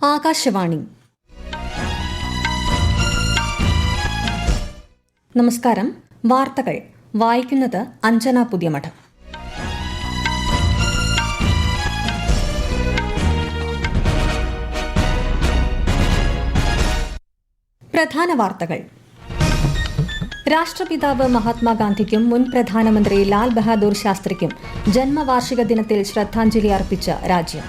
ആകാശവാണി. നമസ്കാരം. വാർത്തകൾ വായിക്കുന്നത് അഞ്ജന പുതിയമഠം. പ്രധാന വാർത്തകൾ. രാഷ്ട്രപിതാവ് മഹാത്മാഗാന്ധിക്കും മുൻ പ്രധാനമന്ത്രി ലാൽ ബഹാദൂർ ശാസ്ത്രിക്കും ജന്മവാർഷിക ദിനത്തിൽ ശ്രദ്ധാഞ്ജലി അർപ്പിച്ച രാജ്യം.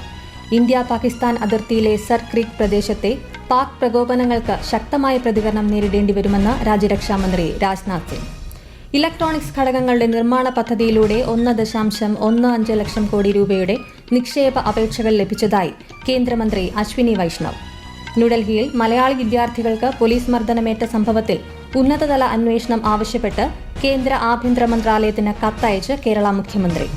ഇന്ത്യ പാകിസ്ഥാൻ അതിർത്തിയിലെ സർ ക്രീക്ക് പ്രദേശത്തെ പാക് പ്രകോപനങ്ങൾക്ക് ശക്തമായ പ്രതികരണം നേരിടേണ്ടിവരുമെന്ന് രാജ്യരക്ഷാമന്ത്രി രാജ്നാഥ് സിംഗ്. ഇലക്ട്രോണിക്സ് ഘടകങ്ങളുടെ നിർമ്മാണ പദ്ധതിയിലൂടെ 1.15 ലക്ഷം കോടി രൂപയുടെ നിക്ഷേപ അപേക്ഷകൾ ലഭിച്ചതായി കേന്ദ്രമന്ത്രി അശ്വിനി വൈഷ്ണവ്. ന്യൂഡൽഹിയിൽ മലയാളി വിദ്യാർത്ഥികൾക്ക് പോലീസ് മർദ്ദനമേറ്റ സംഭവത്തിൽ ഉന്നതതല അന്വേഷണം ആവശ്യപ്പെട്ട് കേന്ദ്ര ആഭ്യന്തര മന്ത്രാലയത്തിന് കത്തയച്ച് കേരള മുഖ്യമന്ത്രി.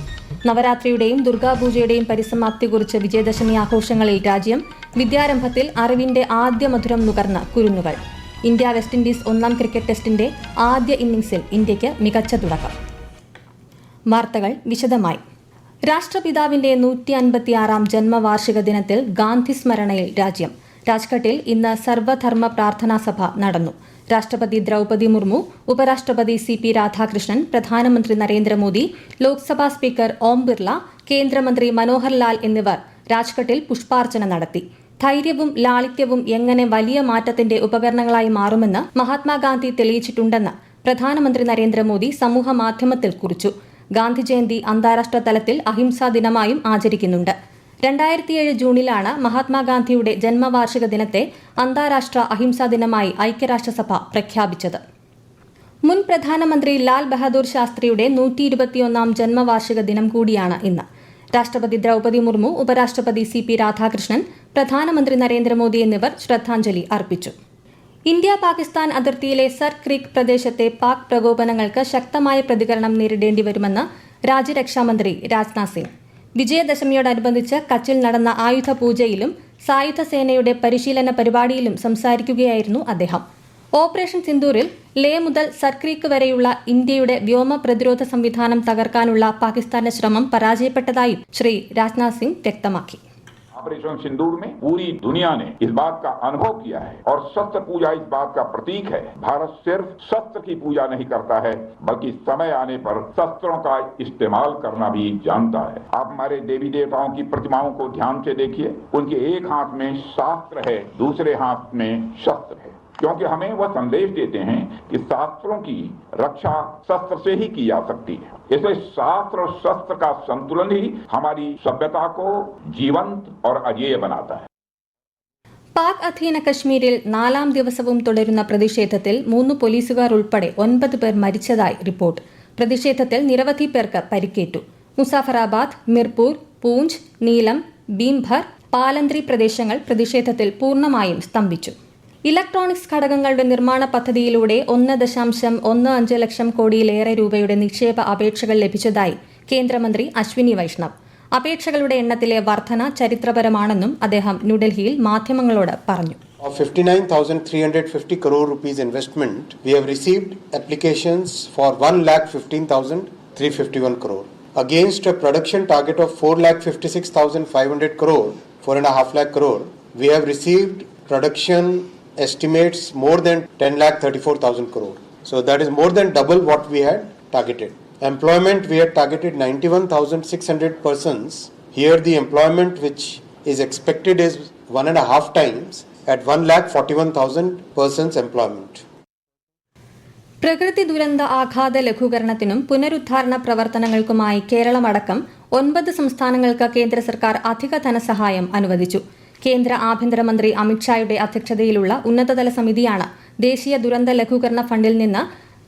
നവരാത്രിയുടെയും ദുർഗാപൂജയുടെയും പരിസമാപ്തി കുറിച്ച് വിജയദശമി ആഘോഷങ്ങളിൽ രാജ്യം. വിദ്യാരംഭത്തിൽ അറിവിന്റെ ആദ്യ മധുരം നുകർന്ന കുരുന്നുകൾ. ഇന്ത്യ വെസ്റ്റ് ഇൻഡീസ് 1-ാം ക്രിക്കറ്റ് ടെസ്റ്റിന്റെ ആദ്യ ഇന്നിംഗ്സിൽ ഇന്ത്യയ്ക്ക് മികച്ച തുടക്കം. വാർത്തകൾ വിശദമായി. രാഷ്ട്രപിതാവിന്റെ 156-ാം ജന്മവാർഷിക ദിനത്തിൽ ഗാന്ധി സ്മരണയിൽ രാജ്യം. രാജ്ഘട്ടിൽ ഇന്ന് സർവധർമ്മ പ്രാർത്ഥനാ സഭ നടന്നു. രാഷ്ട്രപതി ദ്രൌപദി മുർമു, ഉപരാഷ്ട്രപതി CP രാധാകൃഷ്ണൻ, പ്രധാനമന്ത്രി നരേന്ദ്രമോദി, ലോക്സഭാ സ്പീക്കർ ഓം ബിർള, കേന്ദ്രമന്ത്രി മനോഹർ ലാൽ എന്നിവർ രാജ്ഘട്ടിൽ പുഷ്പാർച്ചന നടത്തി. ധൈര്യവും ലാളിത്യവും എങ്ങനെ വലിയ മാറ്റത്തിന്റെ ഉപകരണങ്ങളായി മാറുമെന്ന് മഹാത്മാഗാന്ധി തെളിയിച്ചിട്ടുണ്ടെന്ന് പ്രധാനമന്ത്രി നരേന്ദ്രമോദി സമൂഹമാധ്യമത്തിൽ കുറിച്ചു. ഗാന്ധി ജയന്തി അന്താരാഷ്ട്ര തലത്തിൽ അഹിംസാ ദിനമായും ആചരിക്കുന്നുണ്ട്. 2007 ജൂണിലാണ് മഹാത്മാഗാന്ധിയുടെ ജന്മവാർഷിക ദിനത്തെ അന്താരാഷ്ട്ര അഹിംസാ ദിനമായി ഐക്യരാഷ്ട്രസഭ പ്രഖ്യാപിച്ചത്. മുൻ പ്രധാനമന്ത്രി ലാൽ ബഹാദൂർ ശാസ്ത്രിയുടെ 121-ാം ജന്മവാർഷിക ദിനം കൂടിയാണ് ഇന്ന്. രാഷ്ട്രപതി ദ്രൌപദി മുർമു, ഉപരാഷ്ട്രപതി CP രാധാകൃഷ്ണൻ, പ്രധാനമന്ത്രി നരേന്ദ്രമോദി എന്നിവർ ശ്രദ്ധാഞ്ജലി അർപ്പിച്ചു. ഇന്ത്യ പാകിസ്ഥാൻ അതിർത്തിയിലെ സർ ക്രീക്ക് പ്രദേശത്തെ പാക് പ്രകോപനങ്ങൾക്ക് ശക്തമായ പ്രതികരണം നേരിടേണ്ടിവരുമെന്ന് രാജ്യരക്ഷാമന്ത്രി രാജ്നാഥ് സിംഗ്. വിജയദശമിയോടനുബന്ധിച്ച് കച്ചിൽ നടന്ന ആയുധ പൂജയിലും സായുധ സേനയുടെ പരിശീലന പരിപാടിയിലും സംസാരിക്കുകയായിരുന്നു അദ്ദേഹം. ഓപ്പറേഷൻ സിന്ദൂറിൽ ലേ മുതൽ സർക്രീക്ക് വരെയുള്ള ഇന്ത്യയുടെ വ്യോമ പ്രതിരോധ സംവിധാനം തകർക്കാനുള്ള പാകിസ്ഥാന്റെ ശ്രമം പരാജയപ്പെട്ടതായും ശ്രീ രാജ്നാഥ് സിംഗ് വ്യക്തമാക്കി. ऑपरेशन सिंदूर में पूरी दुनिया ने इस बात का अनुभव किया है और शस्त्र पूजा इस बात का प्रतीक है. भारत सिर्फ शस्त्र की पूजा नहीं करता है बल्कि समय आने पर शस्त्रों का इस्तेमाल करना भी जानता है. आप हमारे देवी देवताओं की प्रतिमाओं को ध्यान से देखिए. उनके एक हाथ में शास्त्र है, दूसरे हाथ में शस्त्र है, क्योंकि हमें वह संदेश देते हैं कि शास्त्रों की रक्षा शस्त्र से ही की जा सकती है. इसलिए शास्त्र और शस्त्र का संतुलन ही हमारी सभ्यता को जीवंत और अजेय बनाता है. പാക് അധീന കശ്മീരിൽ 4-ാം ദിവസവും തുടരുന്ന പ്രതിഷേധത്തിൽ 3 പോലീസുകാർ ഉൾപ്പെടെ 9 പേർ മരിച്ചതായി റിപ്പോർട്ട്. പ്രതിഷേധത്തിൽ നിരവധി പേർക്ക് പരിക്കേറ്റു. മുസാഫറാബാദ്, മിർപൂർ, പൂഞ്ച്, നീലം, ഭീംഭർ, പാലന്ത്രി പ്രദേശങ്ങൾ പ്രതിഷേധത്തിൽ പൂർണ്ണമായും സ്തംഭിച്ചു. ഇലക്ട്രോണിക്സ് ഘടകങ്ങളുടെ നിർമ്മാണ പദ്ധതിയിലൂടെ 1.15 ലക്ഷം കോടിയിലേറെ രൂപയുടെ നിക്ഷേപ അപേക്ഷകൾ ലഭിച്ചതായി കേന്ദ്രമന്ത്രി അശ്വിനി വൈഷ്ണവ്. അപേക്ഷകളുടെ എണ്ണത്തിലെ വർധന ചരിത്രപരമാണെന്നും അദ്ദേഹം ന്യൂഡൽഹിയിൽ മാധ്യമങ്ങളോട് പറഞ്ഞു. Of 59,350 crore rupees investment, we have received applications for 1,15,351 crore. Against a production target of 4,56,500 crore, 4.5 lakh crore, we have received production estimates more than 10,34,000 crore. So that is more than double what we had targeted. Employment, we had targeted 91,600 persons. Here the employment which is expected is 1.5 times at 1,41,000 persons employment. പ്രകൃതി ദുരന്ത ആഘാത ലഘൂകരണത്തിനും പുനരുദ്ധാരണ പ്രവർത്തനങ്ങൾക്കുമായി കേരളമടക്കം 9 സംസ്ഥാനങ്ങൾക്ക് കേന്ദ്ര സർക്കാർ അധിക ധനസഹായം അനുവദിച്ചു. കേന്ദ്ര ആഭ്യന്തരമന്ത്രി അമിത്ഷായുടെ അധ്യക്ഷതയിലുള്ള ഉന്നതതല സമിതിയാണ് ദേശീയ ദുരന്ത ലഘൂകരണ ഫണ്ടിൽ നിന്ന്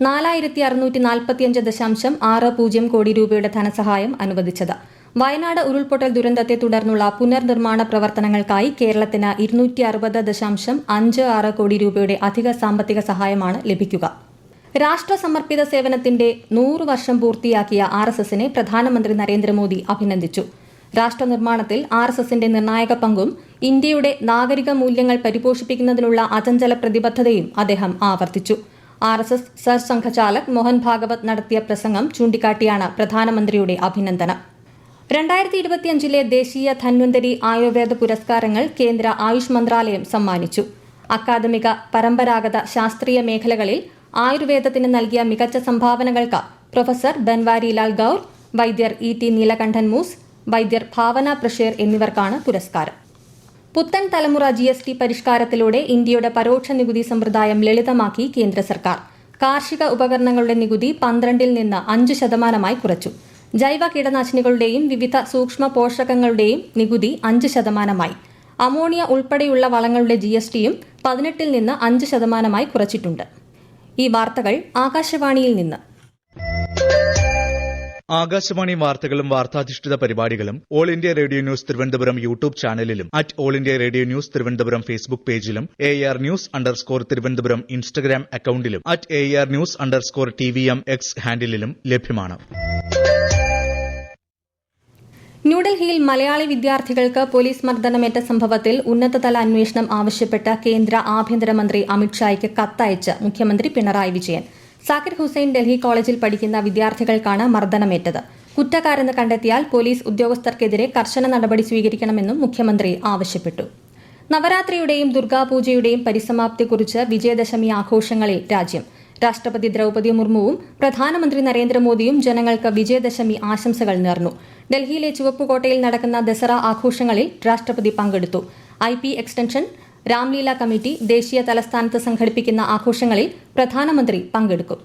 4,645.60 കോടി രൂപയുടെ ധനസഹായം അനുവദിച്ചത്. വയനാട് ഉരുൾപൊട്ടൽ ദുരന്തത്തെ തുടർന്നുള്ള പുനർനിർമ്മാണ പ്രവർത്തനങ്ങൾക്കായി കേരളത്തിന് 260.56 കോടി രൂപയുടെ അധിക സാമ്പത്തിക സഹായമാണ് ലഭിക്കുക. രാഷ്ട്രസമർപ്പിത സേവനത്തിന്റെ 100 വർഷം പൂർത്തിയാക്കിയ RSSനെ പ്രധാനമന്ത്രി നരേന്ദ്രമോദി അഭിനന്ദിച്ചു. രാഷ്ട്രനിർമ്മാണത്തിൽ RSSന്റെ നിർണായക പങ്കും ഇന്ത്യയുടെ നാഗരിക മൂല്യങ്ങൾ പരിപോഷിപ്പിക്കുന്നതിനുള്ള അചഞ്ചല പ്രതിബദ്ധതയും അദ്ദേഹം ആവർത്തിച്ചു. RSS സർസംഘചാലക് മോഹൻ ഭാഗവത് നടത്തിയ പ്രസംഗം ചൂണ്ടിക്കാട്ടിയാണ് പ്രധാനമന്ത്രിയുടെ അഭിനന്ദനം. 2025 ദേശീയ ധന്വന്തരി ആയുർവേദ പുരസ്കാരങ്ങൾ കേന്ദ്ര ആയുഷ് മന്ത്രാലയം സമ്മാനിച്ചു. അക്കാദമിക, പരമ്പരാഗത, ശാസ്ത്രീയ മേഖലകളിൽ ആയുർവേദത്തിന് നൽകിയ മികച്ച സംഭാവനകൾക്ക് പ്രൊഫസർ ബൻവാരിലാൽ ഗൌർ, വൈദ്യർ ET നീലകണ്ഠൻ മൂസ്, വൈദ്യർ ഭാവന പ്രഷേർ എന്നിവർക്കാണ് പുരസ്കാരം. പുത്തൻ തലമുറ GST പരിഷ്കാരത്തിലൂടെ ഇന്ത്യയുടെ പരോക്ഷ നികുതി സമ്പ്രദായം ലളിതമാക്കി കേന്ദ്ര സർക്കാർ. കാർഷിക ഉപകരണങ്ങളുടെ നികുതി 12% നിന്ന് 5% കുറച്ചു. ജൈവ കീടനാശിനികളുടെയും വിവിധ സൂക്ഷ്മ പോഷകങ്ങളുടെയും നികുതി 5%. അമോണിയ ഉൾപ്പെടെയുള്ള വളങ്ങളുടെ GSTയും 18% നിന്ന് 5% കുറച്ചിട്ടുണ്ട്. ഈ വാർത്തകൾ ആകാശവാണിയിൽ നിന്ന്. ആകാശവാണി വാർത്തകളും വാർത്താധിഷ്ഠിത പരിപാടികളും all India radio news Thiruvananthapuram YouTube ചാനലിലും all India radio news Thiruvananthapuram Facebook പേജിലും AR News_ തിരുവനന്തപുരം ഇൻസ്റ്റഗ്രാം അക്കൌണ്ടിലും AR News_TVM X ഹാൻഡിലും ലഭ്യമാണ്. ന്യൂഡൽഹിയിൽ മലയാളി വിദ്യാർത്ഥികൾക്ക് പോലീസ് മർദ്ദനമേറ്റ സംഭവത്തിൽ ഉന്നതതല അന്വേഷണം ആവശ്യപ്പെട്ട കേന്ദ്ര ആഭ്യന്തരമന്ത്രി അമിത്ഷായ്ക്ക് കത്തയച്ച് മുഖ്യമന്ത്രി പിണറായി വിജയൻ. സാക്കിർ ഹുസൈൻ ഡൽഹി കോളേജിൽ പഠിക്കുന്ന വിദ്യാർത്ഥികൾക്കാണ് മർദ്ദനമേറ്റത്. കുറ്റക്കാരെന്ന് കണ്ടെത്തിയാൽ പോലീസ് ഉദ്യോഗസ്ഥർക്കെതിരെ കർശന നടപടി സ്വീകരിക്കണമെന്നും മുഖ്യമന്ത്രി ആവശ്യപ്പെട്ടു. നവരാത്രിയുടെയും ദുർഗാപൂജയുടെയും പരിസമാപ്തിയെക്കുറിച്ച് വിജയദശമി ആഘോഷങ്ങളിൽ രാജ്യം. രാഷ്ട്രപതി ദ്രൌപദി മുർമുവും പ്രധാനമന്ത്രി നരേന്ദ്രമോദിയും ജനങ്ങൾക്ക് വിജയദശമി ആശംസകൾ നേർന്നു. ഡൽഹിയിലെ ചുവപ്പുകോട്ടയിൽ നടക്കുന്ന ദസറ ആഘോഷങ്ങളിൽ രാഷ്ട്രപതി പങ്കെടുത്തു. IP എക്സ്റ്റൻഷൻ, രാംലീല കമ്മിറ്റി ദേശീയ തലസ്ഥാനത്ത് സംഘടിപ്പിക്കുന്ന ആഘോഷങ്ങളിൽ പ്രധാനമന്ത്രി പങ്കെടുക്കും.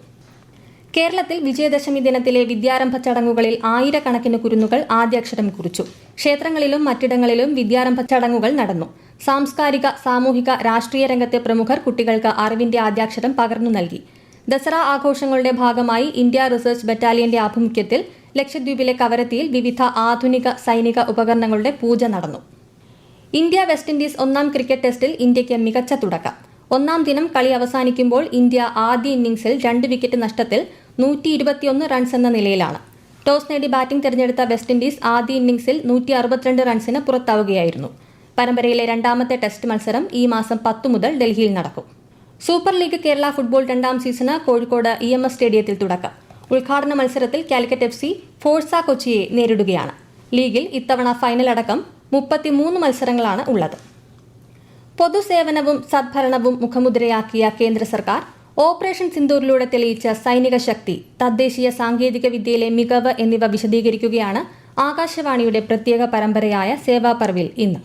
കേരളത്തിൽ വിജയദശമി ദിനത്തിലെ വിദ്യാരംഭ ചടങ്ങുകളിൽ ആയിരക്കണക്കിന് കുരുന്നുകൾ ആദ്യാക്ഷരം കുറിച്ചു. ക്ഷേത്രങ്ങളിലും മറ്റിടങ്ങളിലും വിദ്യാരംഭ ചടങ്ങുകൾ നടന്നു. സാംസ്കാരിക, സാമൂഹിക, രാഷ്ട്രീയ രംഗത്തെ പ്രമുഖർ കുട്ടികൾക്ക് അറിവിന്റെ ആദ്യാക്ഷരം പകർന്നു നൽകി. ദസറ ആഘോഷങ്ങളുടെ ഭാഗമായി ഇന്ത്യ റിസർച്ച് ബറ്റാലിയന്റെ ആഭിമുഖ്യത്തിൽ ലക്ഷദ്വീപിലെ കവരത്തിയിൽ വിവിധ ആധുനിക സൈനിക ഉപകരണങ്ങളുടെ പൂജ നടന്നു. ഇന്ത്യ വെസ്റ്റ് ഇൻഡീസ് 1ാം ക്രിക്കറ്റ് ടെസ്റ്റിൽ ഇന്ത്യയ്ക്ക് മികച്ച തുടക്കം. 1ാം ദിനം കളി അവസാനിക്കുമ്പോൾ ഇന്ത്യ ആദ്യ ഇന്നിംഗ്സിൽ 2 വിക്കറ്റ് നഷ്ടത്തിൽ 121 റൺസ് എന്ന നിലയിലാണ്. ടോസ് നേടി ബാറ്റിംഗ് തെരഞ്ഞെടുത്ത വെസ്റ്റ് ഇൻഡീസ് ആദ്യ ഇന്നിംഗ്സിൽ 162 റൺസിന് പുറത്താവുകയായിരുന്നു. പരമ്പരയിലെ 2ാമത്തെ ടെസ്റ്റ് മത്സരം ഈ മാസം 10 മുതൽ ഡൽഹിയിൽ നടക്കും. Super league Kerala football 2ാം season Kozhikode EMS സ്റ്റേഡിയത്തിൽ തുടക്കം. ഉദ്ഘാടന മത്സരത്തിൽ കാലിക്കറ്റ് FC ഫോഴ്സ കൊച്ചിയെ നേരിടുകയാണ്. ലീഗിൽ ഇത്തവണ ഫൈനൽ അടക്കം 33 മത്സരങ്ങളാണ് ഉള്ളത്. പൊതുസേവനവും സദ്ഭരണവും മുഖമുദ്രയാക്കിയ കേന്ദ്ര സർക്കാർ ഓപ്പറേഷൻ സിന്ദൂറിലൂടെ തെളിയിച്ച സൈനിക ശക്തി, തദ്ദേശീയ സാങ്കേതിക വിദ്യയിലെ മികവ് എന്നിവ വിശദീകരിക്കുകയാണ് ആകാശവാണിയുടെ പ്രത്യേക പരമ്പരയായ സേവാപർവിൽ ഇന്ന്.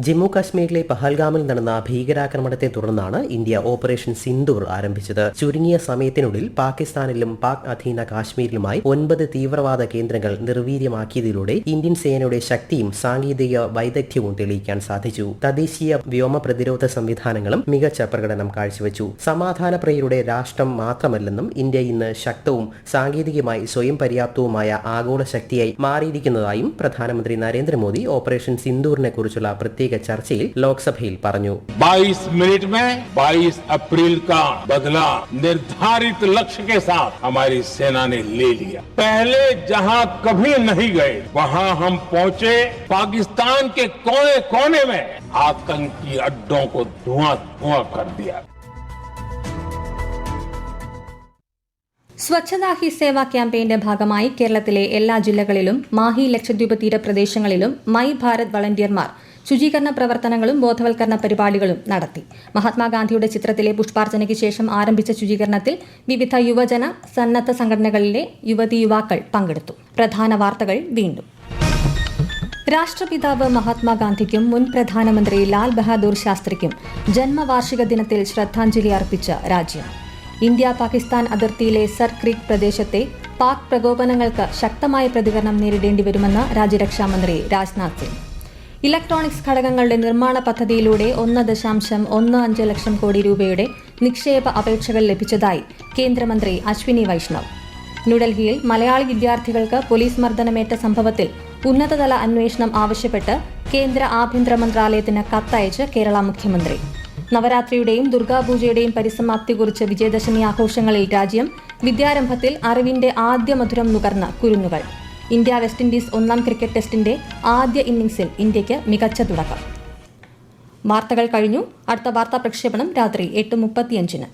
ജമ്മു കാശ്മീരിലെ പഹൽഗാമിൽ നടന്ന ഭീകരാക്രമണത്തെ തുടർന്നാണ് ഇന്ത്യ ഓപ്പറേഷൻ സിന്ദൂർ ആരംഭിച്ചത്. ചുരുങ്ങിയ സമയത്തിനുള്ളിൽ പാകിസ്ഥാനിലും പാക് അധീന കാശ്മീരിലുമായി 9 തീവ്രവാദ കേന്ദ്രങ്ങൾ നിർവീര്യമാക്കിയതിലൂടെ ഇന്ത്യൻ സേനയുടെ ശക്തിയും സാങ്കേതിക വൈദഗ്ധ്യവും തെളിയിക്കാൻ സാധിച്ചു. തദ്ദേശീയ വ്യോമ പ്രതിരോധ സംവിധാനങ്ങളും മികച്ച പ്രകടനം കാഴ്ചവെച്ചു. സമാധാനപ്രിയരുടെ രാഷ്ട്രം മാത്രമല്ലെന്നും ഇന്ത്യ ഇന്ന് ശക്തവും സാങ്കേതികമായി സ്വയം പര്യാപ്തവുമായ ആഗോള ശക്തിയായി മാറിയിരിക്കുന്നതായും പ്രധാനമന്ത്രി നരേന്ദ്രമോദി ഓപ്പറേഷൻ സിന്ദൂറിനെ കുറിച്ചുള്ള പ്രത്യേക ചർച്ചയിൽ ലോക്സഭയിൽ പറഞ്ഞു. 22 मिनट में 22 अप्रैल का बदला निर्धारित लक्ष्य के साथ हमारी सेना ने ले लिया. पहले जहां कभी नहीं गए वहां हम पहुंचे. पाकिस्तान के कोने कोने में आतंकी अड्डों को धुआं कर दिया. സ്വച്ഛതാ ഹി സേവ ക്യാമ്പയിന്റെ ഭാഗമായി കേരളത്തിലെ എല്ലാ ജില്ലകളിലും മാഹി ലക്ഷദ്വീപ് തീരപ്രദേശങ്ങളിലും മൈ ഭാരത് വളണ്ടിയർമാർ ശുചീകരണ പ്രവർത്തനങ്ങളും ബോധവൽക്കരണ പരിപാടികളും നടത്തി. മഹാത്മാഗാന്ധിയുടെ ചിത്രത്തിലെ പുഷ്പാർച്ചനയ്ക്ക് ശേഷം ആരംഭിച്ച ശുചീകരണത്തിൽ വിവിധ യുവജന സന്നദ്ധ സംഘടനകളിലെ യുവതീ-യുവാക്കൾ പങ്കെടുത്തു. പ്രധാന വാർത്തകൾ വീണ്ടും. രാഷ്ട്രപിതാവ് മഹാത്മാഗാന്ധിക്കും മുൻ പ്രധാനമന്ത്രി ലാൽ ബഹാദൂർ ശാസ്ത്രിക്കും ജന്മവാർഷിക ദിനത്തിൽ ശ്രദ്ധാഞ്ജലി അർപ്പിച്ച രാജ്യം. ഇന്ത്യ പാകിസ്ഥാൻ അതിർത്തിയിലെ സർ ക്രീക്ക് പ്രദേശത്തെ പാക് പ്രകോപനങ്ങൾക്ക് ശക്തമായ പ്രതികരണം നേരിടേണ്ടി വരുമെന്ന് രാജ്യരക്ഷാമന്ത്രി രാജ്നാഥ് സിംഗ്. ഇലക്ട്രോണിക്സ് ഘടകങ്ങളുടെ നിർമ്മാണ പദ്ധതിയിലൂടെ 1.15 ലക്ഷം കോടി രൂപയുടെ നിക്ഷേപ അപേക്ഷകൾ ലഭിച്ചതായി കേന്ദ്രമന്ത്രി അശ്വിനി വൈഷ്ണവ്. ന്യൂഡൽഹിയിൽ മലയാളി വിദ്യാർത്ഥികൾക്ക് പോലീസ് മർദ്ദനമേറ്റ സംഭവത്തിൽ ഉന്നതതല അന്വേഷണം ആവശ്യപ്പെട്ട് കേന്ദ്ര ആഭ്യന്തര മന്ത്രാലയത്തിന് കത്തയച്ച് കേരള മുഖ്യമന്ത്രി. നവരാത്രിയുടെയും ദുർഗാപൂജയുടെയും പരിസമാപ്തികുറിച്ച് വിജയദശമി ആഘോഷങ്ങളിൽ രാജ്യം. വിദ്യാരംഭത്തിൽ അറിവിന്റെ ആദ്യ മധുരം നുകർന്ന കുരുന്നുകൾ. ഇന്ത്യ വെസ്റ്റ് ഇൻഡീസ് 1ാം ക്രിക്കറ്റ് ടെസ്റ്റിന്റെ ആദ്യ ഇന്നിംഗ്സിൽ ഇന്ത്യയ്ക്ക് മികച്ച തുടക്കം. വാർത്തകൾ കഴിഞ്ഞു. അടുത്ത വാർത്താ പ്രക്ഷേപണം രാത്രി 8:35.